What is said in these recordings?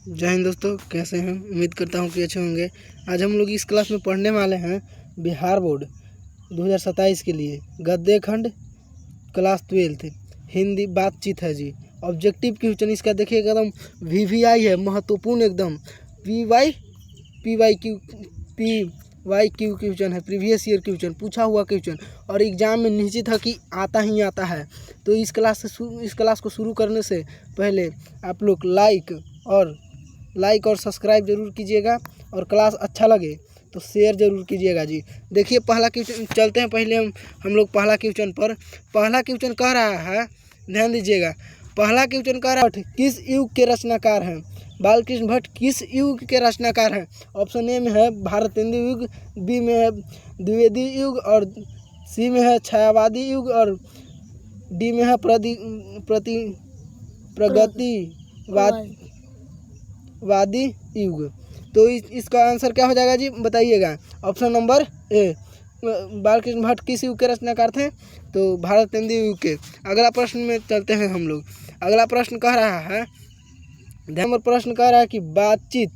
जय हिंद दोस्तों, कैसे हैं? उम्मीद करता हूं कि अच्छे होंगे। आज हम लोग इस क्लास में पढ़ने वाले हैं बिहार बोर्ड 2027 के लिए गद्य खंड क्लास 12 हिंदी बातचीत है जी। ऑब्जेक्टिव क्वेश्चन इसका देखिएगा, एकदम VVI है, महत्वपूर्ण एकदम। PYQ क्वेश्चन है, प्रीवियस ईयर क्वेश्चन, पूछा हुआ क्वेश्चन, और एग्जाम में निश्चित है कि आता ही आता है। तो इस क्लास को शुरू करने से पहले आप लोग लाइक और सब्सक्राइब जरूर कीजिएगा, और क्लास अच्छा लगे तो शेयर जरूर कीजिएगा जी। देखिए पहला क्वेश्चन चलते हैं। पहले हम लोग पहला क्वेश्चन पर। पहला क्वेश्चन कह रहा है, ध्यान दीजिएगा। पहला क्वेश्चन कह रहा है, किस युग के रचनाकार हैं? बालकृष्ण भट्ट किस युग के रचनाकार हैं? ऑप्शन ए में है भारतेंदु युग, बी में है द्विवेदी युग, और सी में है छायावादी युग, और डी में है प्रगतिवादी युग। तो इसका आंसर क्या हो जाएगा जी, बताइएगा। Option number A, Balkrishna Bhatt किस युग के रचनाकार थे? तो भारतेंदु युग के। अगला प्रश्न में चलते हैं हम लोग। अगला प्रश्न कह रहा है, ध्यान में प्रश्न कह रहा है कि बातचीत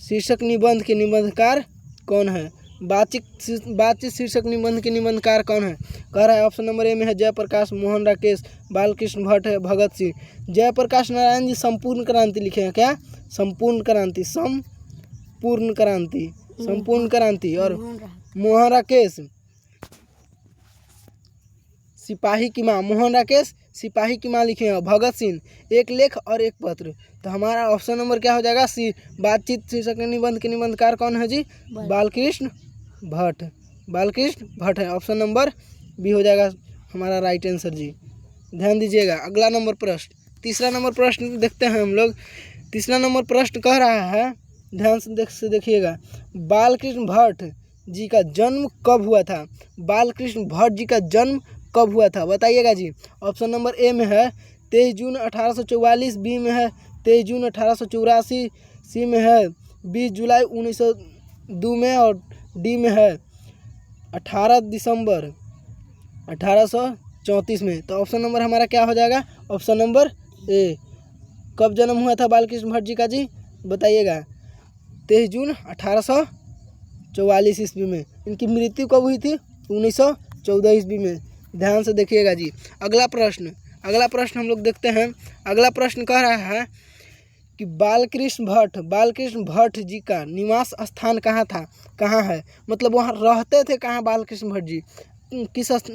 शीर्षक निबंध के निबंधकार कौन है? बातचीत शीर्षक निबंध के निबंधकार कौन है? कह रहा है ऑप्शन नंबर ए में है जयप्रकाश, मोहन राकेश, बालकृष्ण भट्ट है, भगत सिंह। जयप्रकाश नारायण जी संपूर्ण क्रांति लिखे हैं। क्या? संपूर्ण क्रांति। और मोहन राकेश सिपाही की माँ, मोहन राकेश सिपाही की माँ लिखे हैं। भगत सिंह एक लेख और एक पत्र। तो हमारा ऑप्शन नंबर क्या हो जाएगा? सी, बातचीत शीर्षक निबंध के निबंधकार कौन है जी? बालकृष्ण भट्ट है। ऑप्शन नंबर बी हो जाएगा हमारा राइट आंसर जी। ध्यान दीजिएगा। अगला नंबर प्रश्न, तीसरा नंबर प्रश्न देखते हैं हम लोग। तीसरा नंबर प्रश्न कह रहा है, ध्यान से देखिएगा, बालकृष्ण भट्ट जी का जन्म कब हुआ था? बालकृष्ण भट्ट जी का जन्म कब हुआ था, बताइएगा जी। ऑप्शन नंबर ए में है 23 जून 1844, बी में है 23 जून 1884, सी में है 20 जुलाई 1902 में, और डी में है 18 दिसंबर 1834 में। तो ऑप्शन नंबर हमारा क्या हो जाएगा? Option number A. कब जन्म हुआ था बालकृष्ण भट्ट जी का जी, बताइएगा। 23 जून 1844 ईस्वी में। इनकी मृत्यु कब हुई थी? 1914 ईस्वी में। ध्यान से देखिएगा जी। अगला प्रश्न हम लोग देखते हैं। अगला प्रश्न कह रहा है कि बालकृष्ण भट्ट जी का निवास स्थान कहाँ है? मतलब वहाँ रहते थे कहाँ बालकृष्ण भट्ट जी,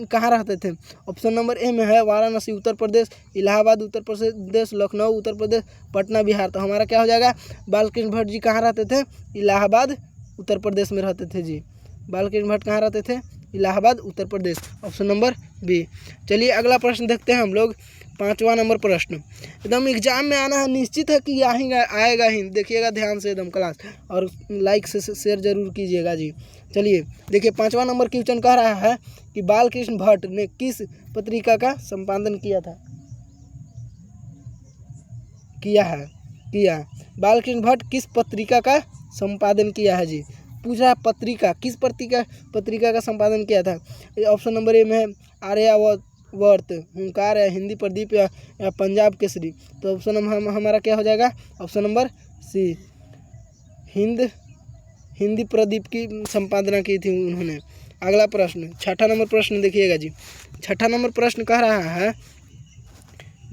कहाँ रहते थे? ऑप्शन नंबर ए में है वाराणसी उत्तर प्रदेश, इलाहाबाद उत्तर प्रदेश, लखनऊ उत्तर प्रदेश, पटना बिहार। तो हमारा क्या हो जाएगा? बालकृष्ण भट्ट जी कहाँ रहते थे? इलाहाबाद उत्तर प्रदेश में रहते थे जी। बालकृष्ण भट्ट कहाँ रहते थे? Allahabad Uttar Pradesh. Option number B. चलिए अगला प्रश्न देखते हैं हम लोग। 5वां नंबर प्रश्न एकदम एग्जाम में आना है, निश्चित है कि आएगा ही। देखिएगा ध्यान से एकदम क्लास, और लाइक से शेयर जरूर कीजिएगा जी। चलिए देखिए 5वां नंबर क्वेश्चन कह रहा है कि बालकृष्ण भट्ट ने किस पत्रिका का संपादन किया? बालकृष्ण भट्ट किस पत्रिका का संपादन किया है जी? पूछा पत्रिका, किस पत्रिका का संपादन किया था? ऑप्शन नंबर ए में है आर्यावर्त, हुंकार, या हिंदी प्रदीप, या पंजाब केसरी। तो ऑप्शन हमारा क्या हो जाएगा? Option number C, Hindi Pradeep की संपादना की थी उन्होंने। अगला प्रश्न, 6ठा नंबर प्रश्न देखिएगा जी। 6ठा नंबर प्रश्न कह रहा है,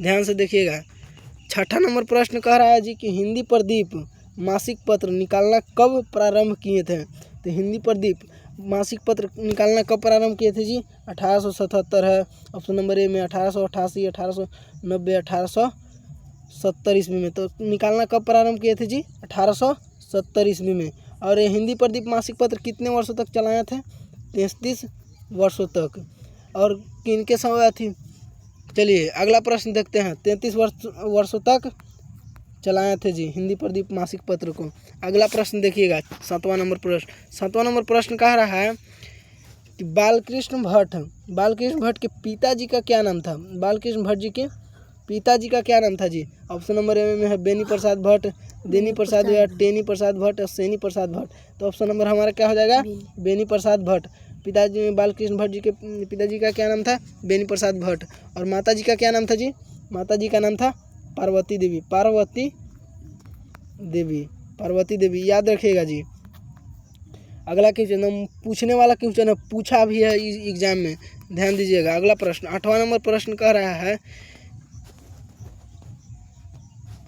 ध्यान से देखिएगा। 6ठा नंबर प्रश्न कह रहा है जी कि हिंदी प्रदीप मासिक पत्र निकालना कब प्रारंभ किए थे? तो हिंदी प्रदीप मासिक पत्र निकालना कब प्रारंभ किए थे जी? 1877 है। ऑप्शन नंबर ए में 1888, 1890, 1870 ईस्वी में। तो निकालना कब प्रारंभ किए थे जी? 1870 ईस्वी में। और ये हिंदी प्रदीप मासिक पत्र कितने वर्षों तक चलाए थे? 33 वर्षों तक। और किनके समय थी? चलिए अगला प्रश्न देखते हैं। 33 वर्षों तक चलाए थे जी हिंदी प्रदीप मासिक पत्र को। अगला प्रश्न देखिएगा, 7वां नंबर प्रश्न कह रहा है कि बालकृष्ण भट्ट के पिताजी का क्या नाम था? बालकृष्ण भट्ट जी के पिताजी का क्या नाम था जी? ऑप्शन नंबर ए में है बेनी प्रसाद भट्ट, देनी प्रसाद, या टेनी प्रसाद भट्ट, और सेनी प्रसाद भट्ट। तो ऑप्शन नंबर हमारा क्या हो जाएगा? बेनी प्रसाद भट्ट। पिताजी बालकृष्ण भट्ट जी के पिताजी का क्या नाम था? बेनी प्रसाद भट्ट। और माता जी का क्या नाम था जी? माता जी का नाम था पार्वती देवी, पार्वती देवी, याद रखिएगा जी। अगला क्वेश्चन पूछने वाला क्वेश्चन है, पूछा भी है एग्जाम में, ध्यान दीजिएगा। अगला प्रश्न 8वां नंबर प्रश्न कह रहा है,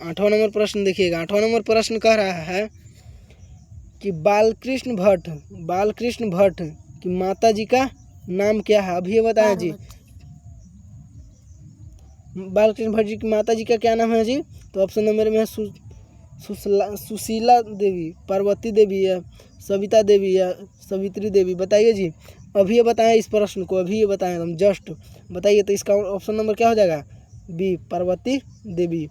8वां नंबर प्रश्न देखिएगा। 8वां नंबर प्रश्न कह रहा है कि बालकृष्ण भट्ट की माता जी का नाम क्या है? अभी ये बताएं जी, बालकृष्ण भट्ट जी की माता जी का क्या नाम है जी? तो ऑप्शन नंबर में है सुशीला देवी, पार्वती देवी या सविता देवी या सवित्री देवी। बताइए जी, अभी ये बताएं इस प्रश्न को, अभी ये बताएं एकदम जस्ट बताइए। तो इसका ऑप्शन नंबर क्या हो जाएगा? बी, पार्वती देवी।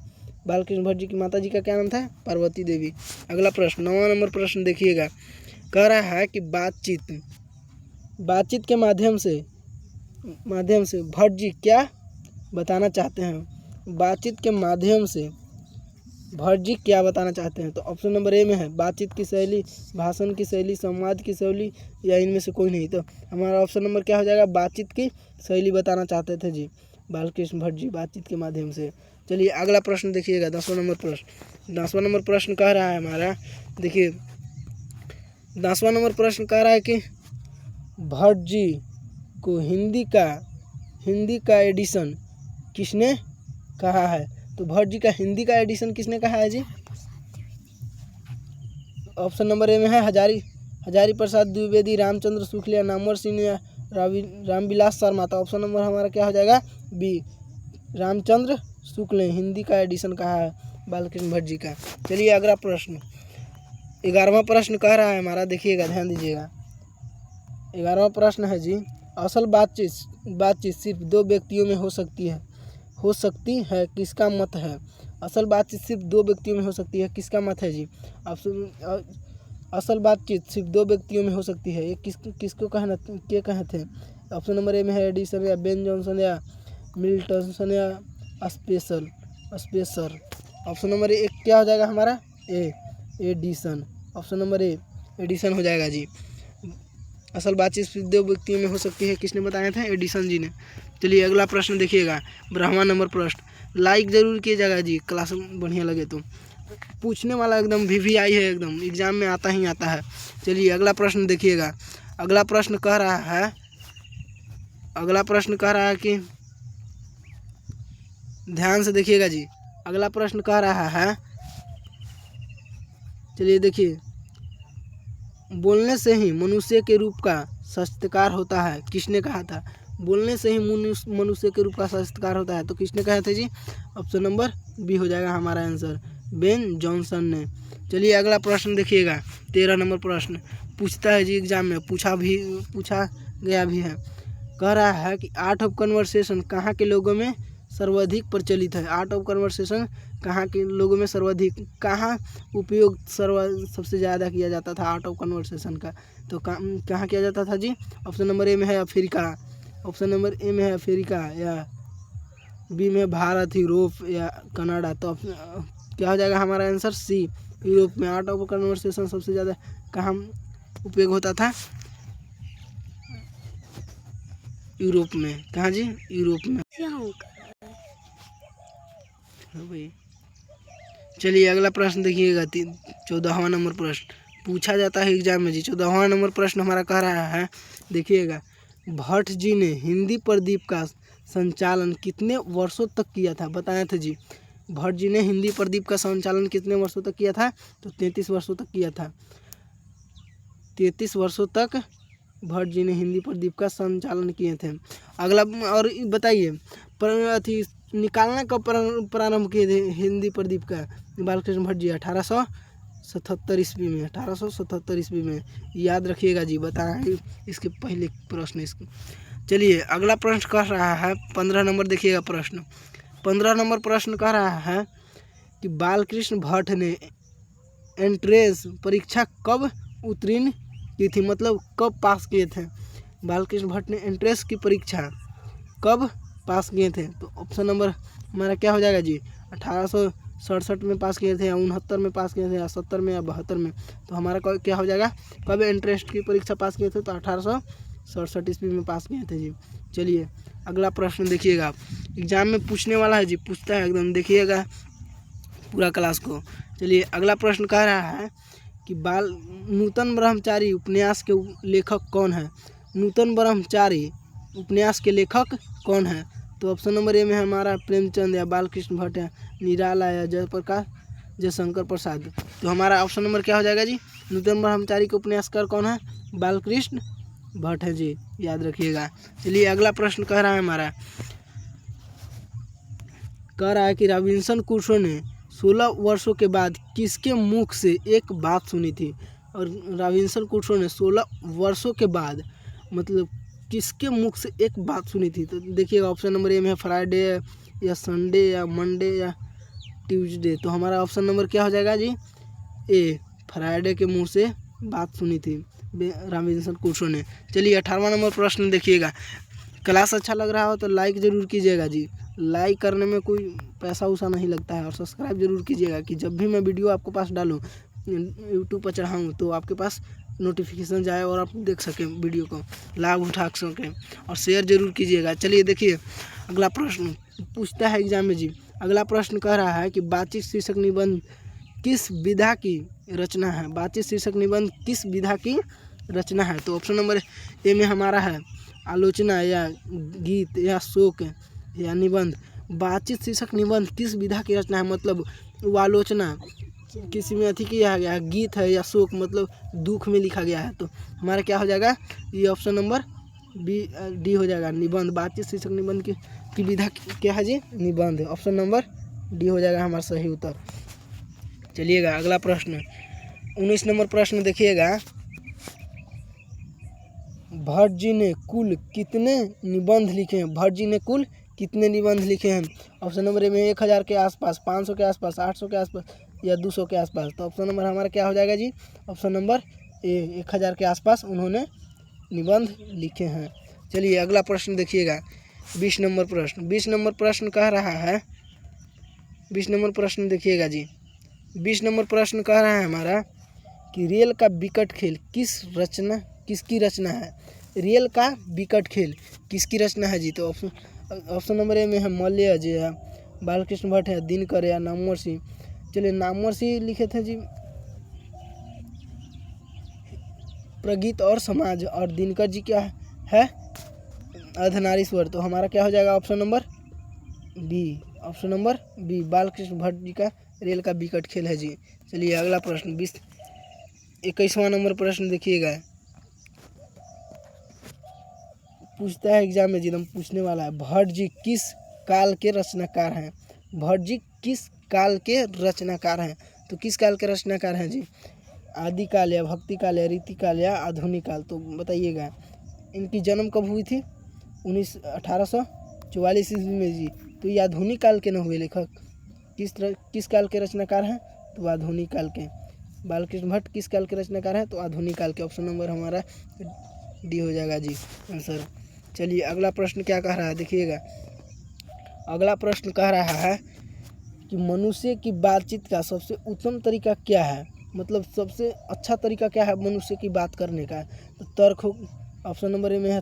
बालकृष्ण भट्ट जी की माता जी का क्या नाम था? पार्वती देवी। अगला प्रश्न 9वां नंबर प्रश्न देखिएगा। कह रहा है कि बातचीत के माध्यम से भट्ट जी क्या बताना चाहते हैं? बातचीत के माध्यम से भट्ट जी क्या बताना चाहते हैं? तो ऑप्शन नंबर ए में है बातचीत की शैली, भाषण की शैली, संवाद की शैली, या इनमें से कोई नहीं। तो हमारा ऑप्शन नंबर क्या हो जाएगा? बातचीत की शैली बताना चाहते थे जी बालकृष्ण भट्ट जी, बातचीत के माध्यम से। चलिए अगला प्रश्न देखिएगा, 10वां नंबर प्रश्न। 10वां नंबर प्रश्न कह रहा है हमारा, देखिए 10वां नंबर प्रश्न कह रहा है कि भट्ट जी को हिंदी का एडिशन किसने कहा है? तो भट्ट जी का हिंदी का एडिशन किसने कहा है जी? ऑप्शन नंबर ए में है हजारी प्रसाद द्विवेदी, रामचंद्र शुक्ल या नामवर सिंह या रामविलास शर्मा। तो ऑप्शन नंबर हमारा क्या हो जाएगा? बी, रामचंद्र शुक्ल ने हिंदी का एडिशन कहा है बालकृष्ण भट्ट जी का। चलिए अगला प्रश्न 11वां प्रश्न कह रहा है हमारा, देखिएगा ध्यान दीजिएगा। 11वां प्रश्न है जी, असल बातचीत सिर्फ दो व्यक्तियों में हो सकती है, किसका मत है? असल बातचीत सिर्फ दो व्यक्तियों में हो सकती है, किसका मत है जी? असल बातचीत सिर्फ दो व्यक्तियों में हो सकती है, ये किसको कहे थे? ऑप्शन नंबर ए में है एडिसन या बेन जॉनसन या मिल्टन या स्पेसर। ऑप्शन नंबर ए क्या हो जाएगा हमारा? Edison. Option number A Edison हो जाएगा जी। असल बातचीत सिर्फ दो व्यक्तियों में हो सकती है, किसने बताया था? एडिसन जी ने। चलिए अगला प्रश्न देखिएगा, 12वां नंबर प्रश्न। लाइक ज़रूर कीजिएगा जी, क्लास बढ़िया लगे तो। पूछने वाला एकदम VVI है, एकदम एग्जाम में आता ही आता है। चलिए अगला प्रश्न देखिएगा। अगला प्रश्न कह रहा है कि ध्यान से देखिएगा जी। अगला प्रश्न कह रहा है, चलिए देखिए, बोलने से ही मनुष्य के रूप का सत्कार होता है, किसने कहा था? बोलने से ही मनुष्य के रूप का सत्कार होता है, तो किसने कहा था जी? ऑप्शन नंबर बी हो जाएगा हमारा आंसर, बेन जॉनसन ने। चलिए अगला प्रश्न देखिएगा, 13 नंबर प्रश्न पूछता है जी, एग्जाम में पूछा गया भी है। कह रहा है कि आर्ट ऑफ कन्वर्सेशन कहाँ के लोगों में सर्वाधिक प्रचलित है? आर्ट ऑफ कन्वर्सेशन कहाँ के लोगों में सर्वाधिक, कहाँ उपयोग सबसे ज़्यादा किया जाता था आर्ट ऑफ कन्वर्सेशन का? तो कहाँ किया जाता था जी? ऑप्शन नंबर ए में है अफ्रीका, ऑप्शन नंबर ए में है अफ्रीका, या बी में भारत, यूरोप या कनाडा। तो क्या हो जाएगा हमारा आंसर? सी, यूरोप में। आर्ट ऑफ कन्वर्सेशन सबसे ज़्यादा कहाँ उपयोग होता था? यूरोप में। कहाँ जी? यूरोप में। भाई चलिए अगला प्रश्न देखिएगा, 14वां नंबर प्रश्न पूछा जाता है एग्जाम में जी। 14वां नंबर प्रश्न हमारा कह रहा है, देखिएगा, भट्ट जी ने हिंदी प्रदीप का संचालन कितने वर्षों तक किया था? बताया था जी, भट्ट जी ने हिंदी प्रदीप का संचालन कितने वर्षों तक किया था? तो 33 वर्षों तक किया था। 33 वर्षों तक भट्ट जी ने हिंदी प्रदीप का संचालन किए थे। अगला और बताइए, निकालना कब प्रारंभ किए थे हिंदी प्रदीप का बालकृष्ण भट्ट जी? 1877 ईस्वी में, 1877 ईस्वी में। याद रखिएगा जी, बताएं इसके पहले प्रश्न इसको। चलिए अगला प्रश्न कह रहा है, 15 नंबर देखिएगा प्रश्न। 15 नंबर प्रश्न कह रहा है कि बालकृष्ण भट्ट ने एंट्रेंस परीक्षा कब उत्तीर्ण की थी? मतलब कब पास किए थे? बालकृष्ण भट्ट ने एंट्रेंस की परीक्षा कब पास किए थे? तो ऑप्शन नंबर हमारा क्या हो जाएगा जी? 1867 में पास किए थे, या 69 में पास किए थे, या 70 में, या 72 में। तो हमारा क्या हो जाएगा? कब एंट्रेंस की परीक्षा पास किए थे? तो 1867 ईस्वी में पास किए थे जी। चलिए अगला प्रश्न देखिएगा, एग्जाम में पूछने वाला है जी, पूछता है एकदम, देखिएगा पूरा क्लास को। चलिए अगला प्रश्न कह रहा है कि नूतन ब्रह्मचारी उपन्यास के लेखक कौन है। नूतन ब्रह्मचारी उपन्यास के लेखक कौन है? तो ऑप्शन नंबर ए में हमारा प्रेमचंद या बालकृष्ण भट्ट है, निराला या जयप्रकाश जयशंकर प्रसाद। तो हमारा ऑप्शन नंबर क्या हो जाएगा जी? नूतन ब्रह्मचारी के उपन्यासकार कौन है? बालकृष्ण भट्ट है जी, याद रखिएगा। चलिए अगला प्रश्न कह रहा है कि रॉबिन्सन क्रूसो ने 16 वर्षों के बाद किसके मुख से एक बात सुनी थी। और रॉबिन्सन क्रूसो ने 16 वर्षों के बाद मतलब किसके मुख से एक बात सुनी थी। तो देखिएगा ऑप्शन नंबर ए में है फ्राइडे या संडे या मंडे या ट्यूसडे। तो हमारा ऑप्शन नंबर क्या हो जाएगा जी? ए, फ्राइडे के मुंह से बात सुनी थी रॉबिन्सन क्रूसो ने। चलिए 18वां नंबर प्रश्न देखिएगा। क्लास अच्छा लग रहा हो तो लाइक ज़रूर कीजिएगा जी। लाइक करने में कोई पैसा वैसा नहीं लगता है। और सब्सक्राइब जरूर कीजिएगा कि जब भी मैं वीडियो आपके पास डालूँ, यूट्यूब पर चढ़ाऊँ, तो आपके पास नोटिफिकेशन जाए और आप देख सकें, वीडियो को लाभ उठा सकें। और शेयर जरूर कीजिएगा। चलिए देखिए अगला प्रश्न पूछता है एग्जाम में जी। अगला प्रश्न कह रहा है कि बातचीत शीर्षक निबंध किस विधा की रचना है। बातचीत शीर्षक निबंध किस विधा की रचना है। तो ऑप्शन नंबर ए में हमारा है आलोचना या गीत या शोक या निबंध। बातचीत शीर्षक निबंध किस विधा की रचना है, मतलब वो आलोचना किसी में अति किया गया है, गीत है या शोक मतलब दुख में लिखा गया है। तो हमारा क्या हो जाएगा? ये ऑप्शन नंबर डी हो जाएगा, निबंध। बातचीत शीर्षक निबंध की विधा क्या है जी? निबंध। ऑप्शन नंबर डी हो जाएगा हमारा सही उत्तर। चलिएगा अगला प्रश्न 19 नंबर प्रश्न देखिएगा। भट्ट जी ने कुल कितने निबंध लिखे हैं? भट्ट जी ने कुल कितने निबंध लिखे हैं? ऑप्शन नंबर ए में 1000 के आसपास, 500 के आसपास, 800 के आसपास या 200 के आसपास। तो ऑप्शन नंबर हमारा क्या हो जाएगा जी? ऑप्शन नंबर ए 1000 के आसपास उन्होंने निबंध लिखे हैं। चलिए अगला प्रश्न देखिएगा 20 नंबर प्रश्न। 20 नंबर प्रश्न कह रहा है 20 नंबर प्रश्न देखिएगा जी। 20 नंबर प्रश्न कह रहा है हमारा कि रेल का विकट खेल किसकी रचना है। रेल का विकट खेल किसकी रचना है जी? तो ऑप्शन नंबर ए में है मल्य जी है, बालकृष्ण भट्ट है, दिनकर या नामवर सिंह। चलिए नामवर सिंह लिखे थे जी प्रगीत और समाज, और दिनकर जी क्या है? अर्धनारीश्वर। तो हमारा क्या हो जाएगा? Option number B. Option number B Balkrishna Bhatt ji का रेल का विकट खेल है जी। चलिए अगला प्रश्न 21वां नंबर प्रश्न देखिएगा। पूछता है एग्जाम में जी, एकदम पूछने वाला है। भट्ट जी किस काल के रचनाकार हैं? भट्ट जी किस काल के रचनाकार हैं? तो किस काल के रचनाकार हैं जी? आदिकाल या भक्ति काल या रीति काल या आधुनिक काल। तो बताइएगा इनकी जन्म कब हुई थी? 1844 ईस्वी में जी। तो ये आधुनिक काल के न हुए लेखक। किस काल के रचनाकार हैं? तो आधुनिक काल के। बालकृष्ण भट्ट किस काल के रचनाकार हैं? तो आधुनिक काल के। ऑप्शन नंबर हमारा डी हो जाएगा जी आंसर। चलिए अगला प्रश्न क्या कह रहा है देखिएगा। अगला प्रश्न कह रहा है कि मनुष्य की बातचीत का सबसे उत्तम तरीका क्या है, मतलब सबसे अच्छा तरीका क्या है मनुष्य की बात करने का। तो तर्क हो, ऑप्शन नंबर ए में है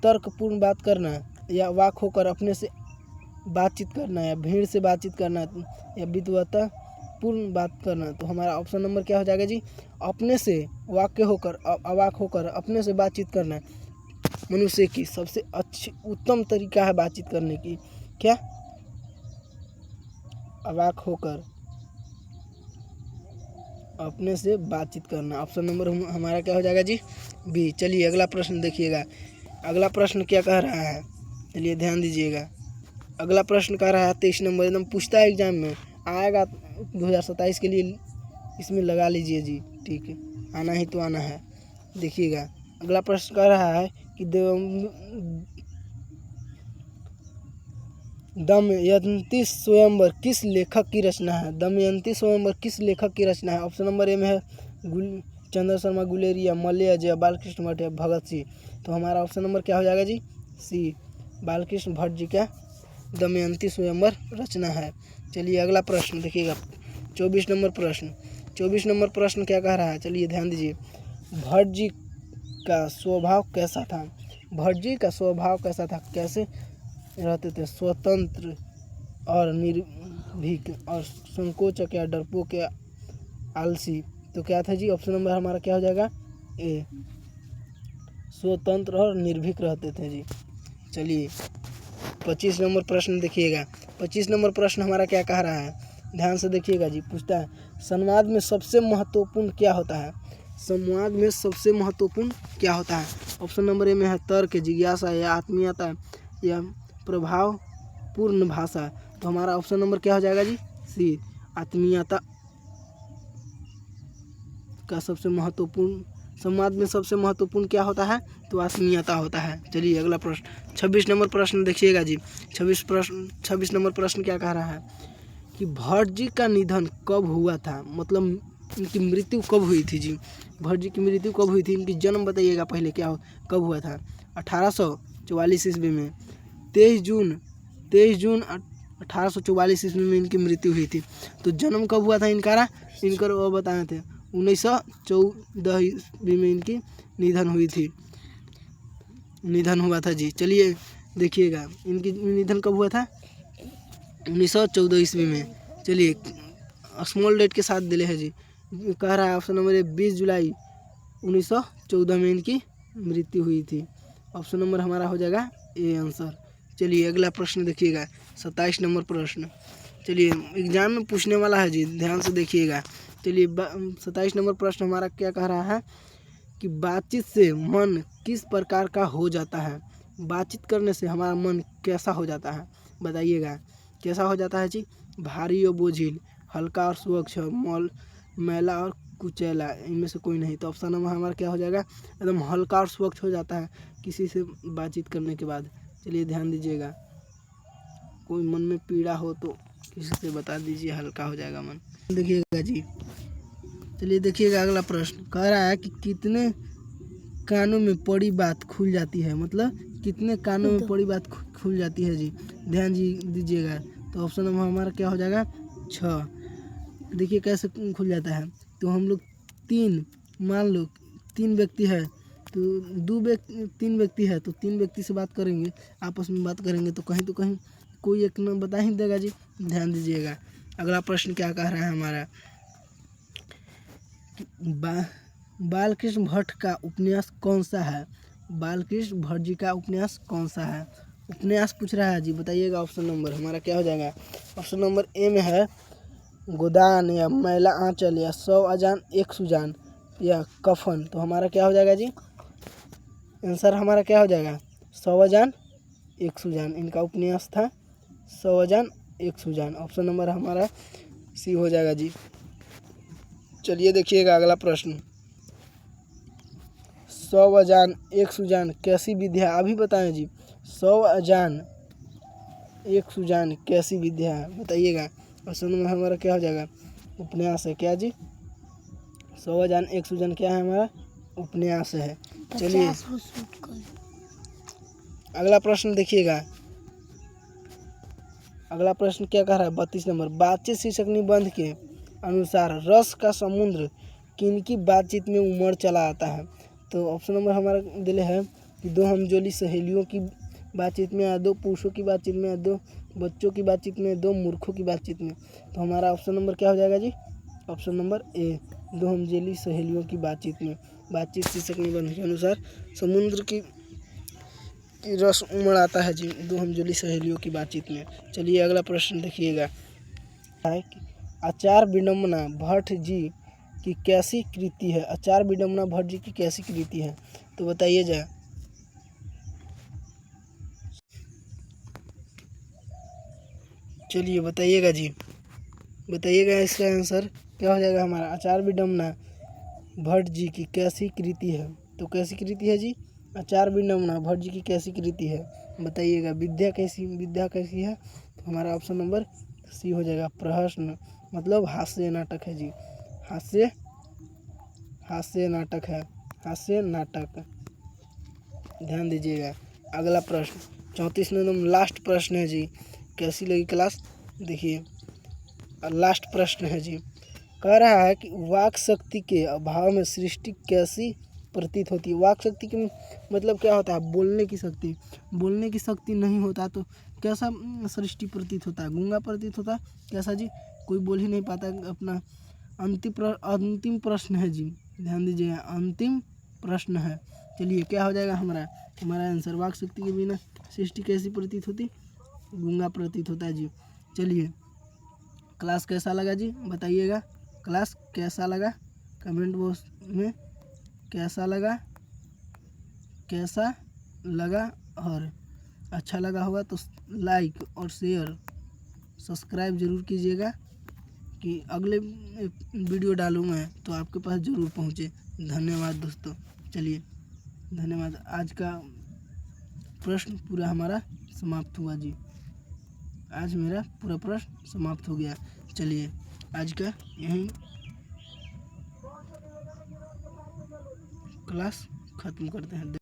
तर्कपूर्ण बात करना, या वाक होकर अपने से बातचीत करना, या भीड़ से बातचीत करना, या विद्वता पूर्ण बात करना। तो हमारा ऑप्शन नंबर क्या हो जाएगा जी? अपने से वाक्य होकर अवाक होकर अपने से बातचीत करना मनुष्य की सबसे अच्छी उत्तम तरीका है बातचीत करने की। क्या? अवाक होकर अपने से बातचीत करना। ऑप्शन नंबर हमारा क्या हो जाएगा जी? बी। चलिए अगला प्रश्न देखिएगा। अगला प्रश्न क्या कह रहा है, चलिए ध्यान दीजिएगा। अगला प्रश्न कह रहा है 23 नंबर, एकदम पूछता है एग्जाम में, आएगा 2027 के लिए, इसमें लगा लीजिए जी, ठीक है, आना ही तो आना है। देखिएगा अगला प्रश्न कह रहा है कि दमयंती स्वयंवर किस लेखक की रचना है। दमयंती स्वयंवर किस लेखक की रचना है? ऑप्शन नंबर ए में है चंद्र शर्मा गुलेरिया, मल्य जय, बालकृष्ण भट्ट, भगत सिंह। तो हमारा ऑप्शन नंबर क्या हो जाएगा जी? सी, बालकृष्ण भट्ट जी का दमयंती स्वयंवर रचना है। चलिए अगला प्रश्न देखिएगा 24 नंबर प्रश्न। 24 नंबर प्रश्न क्या कह रहा है, चलिए ध्यान दीजिए। भट्ट जी का स्वभाव कैसा था? भट्ट जी का स्वभाव कैसा था, कैसे रहते थे? स्वतंत्र और भीख और संकोचक या डरपोक या आलसी। तो क्या था जी, ऑप्शन नंबर हमारा क्या हो जाएगा, ए। स्वतंत्र और निर्भीक रहते थे जी। चलिए 25 नंबर प्रश्न देखिएगा। 25 नंबर प्रश्न हमारा क्या कह रहा है, ध्यान से देखिएगा जी। पूछता है संवाद में सबसे महत्वपूर्ण क्या होता है। संवाद में सबसे महत्वपूर्ण क्या होता है। ऑप्शन नंबर ए में है तर्क, जिज्ञासा या आत्मीयता या प्रभावपूर्ण भाषा। तो हमारा ऑप्शन नंबर क्या हो जाएगा जी, सी। आत्मीयता का सबसे महत्वपूर्ण, संवाद में सबसे महत्वपूर्ण क्या होता है, तो आत्मीयता होता है। चलिए अगला प्रश्न 26 नंबर प्रश्न देखिएगा जी। 26 नंबर प्रश्न क्या कह रहा है कि भट्ट जी का निधन कब हुआ था, मतलब इनकी मृत्यु कब हुई थी जी। भट्ट जी की मृत्यु कब हुई थी, इनकी जन्म बताइएगा पहले कब हुआ था। 1844 ईस्वी में 23 जून 1844 ईस्वी में इनकी मृत्यु हुई थी। तो जन्म कब हुआ था इनका वो बताए थे 1914 ईस्वी में इनकी निधन हुआ था जी। चलिए देखिएगा इनकी निधन कब हुआ था, 1914 ईस्वी में। चलिए स्मॉल डेट के साथ दिले है जी। कह रहा है ऑप्शन नंबर 20 जुलाई 1914 में इनकी मृत्यु हुई थी। ऑप्शन नंबर हमारा हो जाएगा ए आंसर। चलिए अगला प्रश्न देखिएगा 27 नंबर प्रश्न। चलिए एग्जाम में पूछने वाला है जी, ध्यान से देखिएगा। चलिए 27 नंबर प्रश्न हमारा क्या कह रहा है कि बातचीत से मन किस प्रकार का हो जाता है। बातचीत करने से हमारा मन कैसा हो जाता है, बताइएगा कैसा हो जाता है जी। भारी और बोझिल, हल्का और स्वच्छ, मैला और कुचैला, इनमें से कोई नहीं। तो ऑप्शन नंबर हमारा क्या हो जाएगा, एकदम हल्का और स्वच्छ हो जाता है किसी से बातचीत करने के बाद। चलिए ध्यान दीजिएगा, कोई मन में पीड़ा हो तो किसी से बता दीजिए, हल्का हो जाएगा मन। देखिएगा जी। चलिए देखिएगा अगला प्रश्न कह रहा है कि कितने कानों में पड़ी बात खुल जाती है, मतलब कितने कानों में पड़ी बात खुल जाती है जी। ध्यान जी दीजिएगा। तो ऑप्शन नंबर हमारा क्या हो जाएगा 6। देखिए कैसे खुल जाता है। तो हम लोग मान लो 3 व्यक्ति है, तो 3 व्यक्ति है, तो 3 व्यक्ति से बात करेंगे, आपस में बात करेंगे तो कहीं कोई एक न बता ही देगा जी। ध्यान दीजिएगा अगला प्रश्न क्या कह रहा है हमारा, बालकृष्ण भट्ट का उपन्यास कौन सा है। बालकृष्ण भट्ट जी का उपन्यास कौन सा है, उपन्यास पूछ रहा है जी, बताइएगा। ऑप्शन नंबर हमारा क्या हो जाएगा, ऑप्शन नंबर ए में है गोदान या मैला आंचल या 100 अजान 1 सुजान या कफन। तो हमारा क्या हो जाएगा जी, आंसर हमारा क्या हो जाएगा 100 अजान 1 सुजान। इनका उपन्यास था 100 अजान 1 सुजान। ऑप्शन नंबर हमारा सी हो जाएगा जी। चलिए देखिएगा अगला प्रश्न 100 अजान 1 सुजान कैसी विद्या, अभी बताएं जी। 100 अजान 1 सुजान कैसी विद्या है, बताइएगा। ऑप्शन नंबर हमारा क्या हो जाएगा, उपन्यास है क्या जी। 100 अजान 1 सुजान क्या है हमारा, उपन्यास है। चलिए अगला प्रश्न देखिएगा। अगला प्रश्न क्या कह रहा है 32 नंबर, बातचीत शीर्षक निबंध के अनुसार रस का समुद्र किनकी बातचीत में उमड़ चला आता है। तो ऑप्शन नंबर हमारा दिले है कि 2 हमजोली सहेलियों की बातचीत में, या 2 पुरुषों की बातचीत में, या 2 बच्चों की बातचीत में, 2 मूर्खों की बातचीत में। तो हमारा ऑप्शन नंबर क्या हो जाएगा जी, ऑप्शन नंबर ए 2 हमजोली सहेलियों की बातचीत में। बातचीत शीर्षक निबंध के अनुसार समुद्र की रस उमड़ आता है जी 2 हमजोली सहेलियों की बातचीत में। चलिए अगला प्रश्न देखिएगा, आचार विडम्बना भट्ट जी की कैसी कृति है। आचार विडम्बना भट्ट जी की कैसी कृति है, तो बताइए जा। चलिए बताइएगा जी, बताइएगा इसका आंसर क्या हो जाएगा हमारा। आचार विडम्बना भट्ट जी की कैसी कृति है, तो कैसी कृति है जी, आचार विडम्बना भट्ट जी की कैसी कृति है, बताइएगा। विद्या कैसी है, तो हमारा ऑप्शन नंबर सी हो जाएगा प्रहसन, मतलब हास्य नाटक है जी। हास्य नाटक है, हास्य नाटक। ध्यान दीजिएगा अगला प्रश्न 34 नंबर लास्ट प्रश्न है जी। कैसी लगी क्लास, देखिए लास्ट प्रश्न है जी। कह रहा है कि वाक शक्ति के अभाव में सृष्टि कैसी प्रतीत होती है। वाक शक्ति की मतलब क्या होता है? बोलने की शक्ति। बोलने की शक्ति नहीं होता तो कैसा सृष्टि प्रतीत होता है? गूंगा प्रतीत होता है। कैसा जी? कोई बोल ही नहीं पाता। अपना अंतिम प्रश्न है जी, ध्यान दीजिएगा, अंतिम प्रश्न है। चलिए क्या हो जाएगा हमारा आंसर? वाक शक्ति के बिना सृष्टि कैसी प्रतीत होती? गूंगा प्रतीत होता है जी। चलिए, क्लास कैसा लगा जी बताइएगा। क्लास कैसा लगा कमेंट बॉक्स में कैसा लगा और अच्छा लगा होगा तो लाइक और शेयर सब्सक्राइब ज़रूर कीजिएगा कि अगले वीडियो डालूँ मैं तो आपके पास ज़रूर पहुँचे। धन्यवाद दोस्तों। चलिए धन्यवाद। आज का प्रश्न पूरा हमारा समाप्त हुआ जी। आज मेरा पूरा प्रश्न समाप्त हो गया। चलिए आज का यहीं क्लास ख़त्म करते हैं।